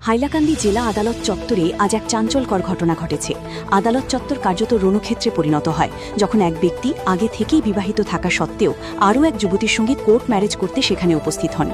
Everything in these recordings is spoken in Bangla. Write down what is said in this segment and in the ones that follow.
হাইলাকান্দি জেলা আদালত চত্বরে আজ এক চাঞ্চল্যকর ঘটনা ঘটেছে। আদালত চত্বর কার্যত রণক্ষেত্রে পরিণত হয় যখন এক ব্যক্তি আগে থেকেই বিবাহিত থাকা সত্ত্বেও আরও এক যুবতীর সঙ্গে কোর্ট ম্যারেজ করতে সেখানে উপস্থিত হন।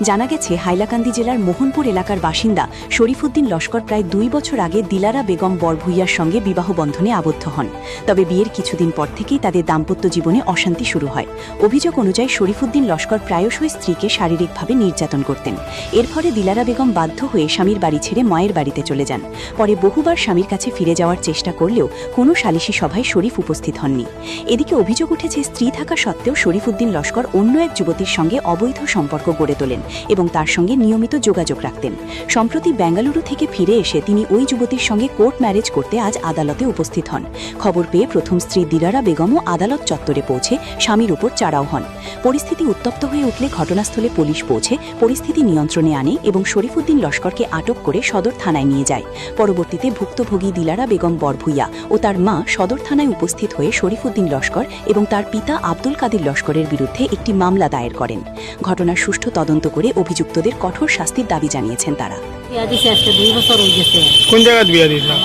জানা গেছে, হাইলাকান্দি জেলার মোহনপুর এলাকার বাসিন্দা শরীফুদ্দিন লস্কর প্রায় 2 বছর আগে দিলারা বেগম বরভূইয়ার সঙ্গে বিবাহ বন্ধনে আবদ্ধ হন। তবে বিয়ের কিছুদিন পর থেকেই তাদের দাম্পত্য জীবনে অশান্তি শুরু হয়। অভিযোগ অনুযায়ী শরীফুদ্দিন লস্কর প্রায়শই স্ত্রীকে শারীরিকভাবে নির্যাতন করতেন। এর ফলে দিলারা বেগম বাধ্য হয়ে স্বামীর বাড়ি ছেড়ে মায়ের বাড়িতে চলে যান। পরে বহুবার স্বামীর কাছে ফিরে যাওয়ার চেষ্টা করলেও কোনো সালিশি সভায় শরীফ উপস্থিত হননি। এদিকে অভিযোগ উঠেছে, স্ত্রী থাকা সত্ত্বেও শরীফুদ্দিন লস্কর অন্য এক যুবতীর সঙ্গে অবৈধ সম্পর্ক গড়ে তোলেন এবং তার সঙ্গে নিয়মিত যোগাযোগ রাখতেন। সম্প্রতি বেঙ্গালুরু থেকে ফিরে এসে তিনি ওই যুবতীর সঙ্গে কোর্ট ম্যারেজ করতে আজ আদালতে উপস্থিত হন। খবর পেয়ে প্রথম স্ত্রী দিলারা বেগমও আদালত চত্বরে পৌঁছে স্বামীর উপর চড়াও হন। পরিস্থিতি উত্তপ্ত হয়ে উঠলে ঘটনাস্থলে পুলিশ পৌঁছে পরিস্থিতি নিয়ন্ত্রণে আনে এবং শরীফুদ্দিন লস্করকে আটক করে সদর থানায় নিয়ে যায়। পরবর্তীতে ভুক্তভোগী দিলারা বেগম বরভূইয়া ও তার মা সদর থানায় উপস্থিত হয়ে শরীফুদ্দিন লস্কর এবং তার পিতা আব্দুল কাদির লস্করের বিরুদ্ধে একটি মামলা দায়ের করেন। ঘটনার সুষ্ঠু তদন্ত করে অভিযুক্তদের কঠোর শাস্তির দাবি জানিয়েছেন তারা। কোন জায়গায় বিয়া দিয়েছিলাম?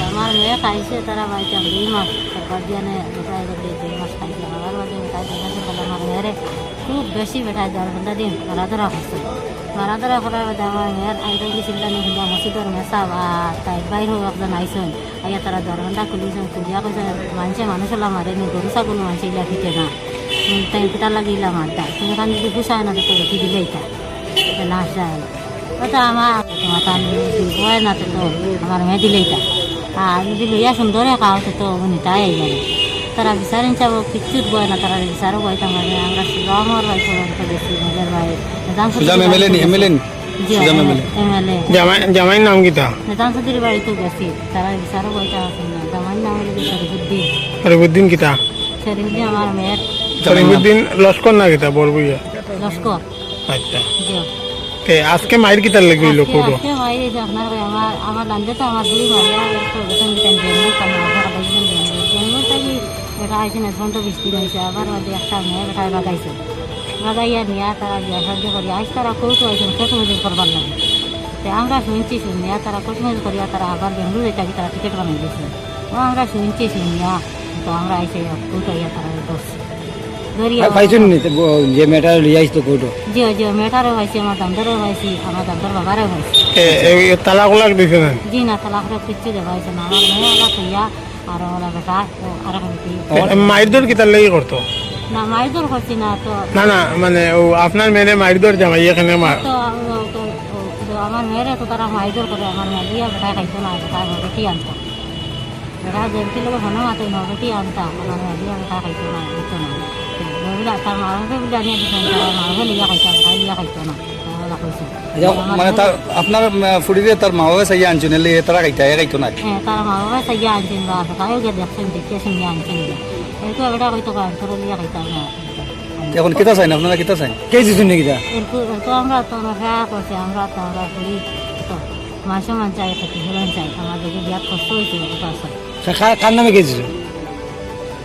আমার মেয়ে খাইছে, তারা বাড়িতে 2 মাস সরকার দিয়ে 2 মাস খাইছে। আমার বাড়ি আমার মেয়েরে খুব বেশি বেটায় দরবন্ধা দিন মারাধরা করছে। মারাধরা করার বাদে আমার মেয়ের আইটা গেছিল মসজিদের মেসা বা তাই বাইর হোক একজন আইসন আইয়া তারা দরবন্ধা খুলিয়েছেন। খুলিয়া কইছে মানুষ হলাম মারেনি, গরু ছাগল মানুষ ইলা ফিটে না, তাই পিটার লাগিলাম আড্ডা। তুমি এখানে যদি গুছায় না তো বেটি দিলে এটা লাশ যায় না। ওটা আমার হয় না, তো আমার মেয়ে দিলে এটা আর যদি লইয়া সুন্দরে খাওয়া তো তাই যাবে। তারা বিচারেন চাব কিচ্ছুত বয় না, তারা বিচারও বইতাম আমরা সুরামর ভাই বেশি মজার ভাই জামাইয়ের নাম কিতা? নিজাম চৌধুরীর বাড়িতে গেছি, তারা বিচারও বইতা আছে না। জামাইয়ের নাম হলো শরীফুদ্দিন। শরীফুদ্দিন কিতা? শরীফুদ্দিন আমার মেয়ের। শরীফুদ্দিন লস্কর না কিতা বরভূইয়া? লস্কর। আচ্ছা, আজকে মায়ের কিতার লেগে হইল? আজকে মায়ের এই যে আপনার আমার দান্দে তো আমার বুড়ি মারিয়া বেটা আইসে না, ঘন্টা 20 দিন হয়েছে। আবার বাদে একটা মেয়ে বেটায় বাগাইছে, বাগাইয়া নিয়ে তারা বিয়া সাহায্য করি আজ তারা কৌতো আইসেন কোর্টমেজ করবার লাগে। তো আমরা শুনিয়া তারা কোর্টমেজ করিয়া তারা আবার বেঙ্গলুরু এটা তারা টিকিট বানিয়ে দিয়েছে। আমরা শুনিয়া তো আমরা আইসে কৌতো আইয়া তারা ধরছি। মেয়েটারও হয়েছে, আমার দামদারও হয়েছি, আমার দামদার বাবারও হয়েছে। তালাক দিছে না? জি না, তালাক কিচ্ছু দেওয়া হয়েছে না। আমার মেয়ে ওলা কইয়া আর ওলা বেটা আর মায়ের দর কিতার লেগে করতো না, মায়ের দর করছি না তো। না মানে ও আপনার মেয়েরে মায়ের দর জামাই এখানে আমার মেয়েরে তো তারা মায়ের দর করে। আমার মেয়ে দিয়া বেটায় খাইতো না, বেটায় বেটি আনতাম, বেটা যেমতি লোক হনো মাতে বেটি আনতাম। আমার মেয়ে দিয়া বেটা খাইতো না, দিত না। তার মা বাবা বলে আনিয়ে দিতেন, তার মা বাবা লিয়া খাইতাম, তাই লিয়া খাইতো না। মানে আপনার ফুড়িরে তার মা বাবা চাইয়া আনছেন, তারা খাইতো না? হ্যাঁ, তার মা বাবা চাইয়া আনছেন বা তাইও গিয়ে দেখছেন, দেখে শুনিয়া আনছেন। এরকম বেটা হয়তো তোর লিয়া খাইতাম না। এখন কিতা চাই না আপনারা? কিতা চাই কে দিচ্ছেন নাকি? এরকম আমরা তো করছি, আমরা তো আমরা ঘুরি তো মান চাই, থাকি হিরণ চাই। আমার যদি বিয়াত কষ্ট হয়েছিল ওটা আছে। কার নামে কে দিচ্ছেন?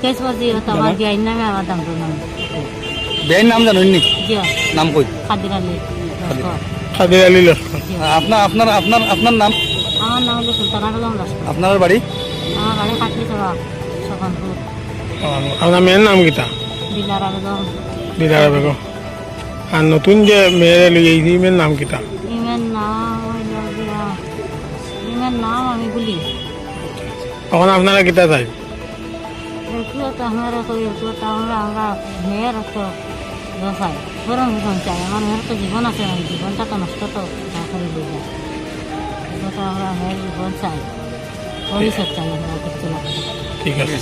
কেস বলছি আমার বিয়ের নামে, আমার দামটোর নামে। বিয়ের নাম জানেন নি? জি। নাম কই? কাদির আলী লস্কর। কাদির আলী লস্কর। আপনার নাম? আমার নাম হলো সুলতানা বেগম লস্কর। আপনার বাড়ি? আমার বাড়ি কাটলিচড়া, সখনপুর। আপনার মেয়ের নাম কিতা? দিলারা বেগম। দিলারা বেগম। আর নতুন যে মেয়ের লইয়া ইমের নাম কিতা? ইমের নাম আমি বলি। এখন আপনারা কিতা চাই? আমরা মেয়ের তো চাই, বরং জীবন চাই। আমার মেয়ের তো জীবন আছে, জীবনটা তো নষ্ট তো করে দিয়ে আমরা মেয়ের জীবন চাই, ভবিষ্যৎ চাই। আমরা কিছু লাগে। ঠিক আছে।